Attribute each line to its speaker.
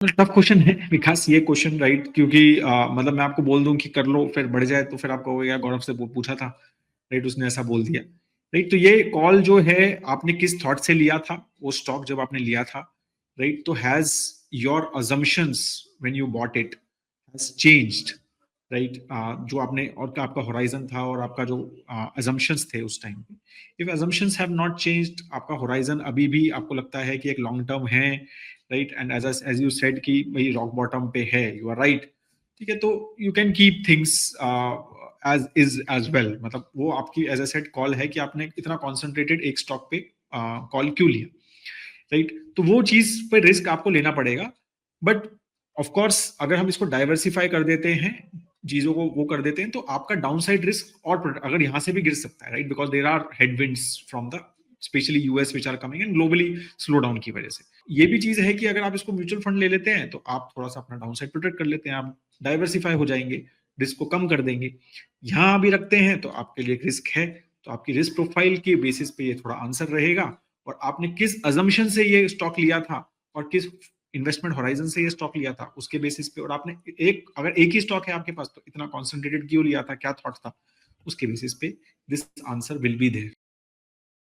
Speaker 1: Tough question है विकास ये question, right? क्योंकि मतलब मैं आपको बोल दूं कि कर लो फिर बढ़ जाए तो फिर आप कहोगे यार गौरव से पूछा था, राइट, उसने ऐसा बोल दिया, राइट? तो ये कॉल जो है आपने किस थॉट से लिया था वो स्टॉक जब आपने लिया था, राइट? तो has your assumptions when you bought it has changed, right? जो आपने और आपका होराइजन था और आपका जो अजम्पशंस थे उस टाइम पे, if assumptions have not changed, आपका होराइजन अभी भी आपको लगता है कि एक लॉन्ग टर्म है, right? And as you said कि भाई रॉक बॉटम पे है, यू आर राइट, ठीक है? तो you can keep things as is as well, मतलब वो आपकी एज ए सेड कॉल है कि आपने इतना कॉन्सेंट्रेटेड एक स्टॉक पे कॉल क्यों लिया, राइट? तो वो चीज पे रिस्क आपको लेना पड़ेगा, बट ऑफ कोर्स अगर हम इसको डाइवर्सिफाई कर देते हैं, चीजों को वो कर देते हैं, तो आपका डाउनसाइड रिस्क और अगर यहां से भी गिर सकता है, right? Because there are headwinds from the specially US which are coming and globally slow down की वजह से। ये भी चीज है कि अगर आप इसको म्यूचुअल फंड ले लेते हैं तो आप थोड़ा सा अपना डाउनसाइड प्रोटेक्ट कर लेते हैं, आप डाइवर्सिफाई हो जाएंगे, रिस्क को कम कर देंगे। यहां भी रखते हैं तो आपके लिए रिस्क है, तो आपकी रिस्क प्रोफाइल के बेसिस पे ये थोड़ा आंसर रहेगा, और आपने किस अजम्पशन से ये स्टॉक लिया था और किस इन्वेस्टमेंट होराइजन से ये स्टॉक लिया था उसके बेसिस पे, और आपने अगर एक ही स्टॉक है आपके पास तो इतना कॉन्सेंट्रेटेड क्यों लिया था, क्या थॉट था, उसके बेसिस पे this answer will be there.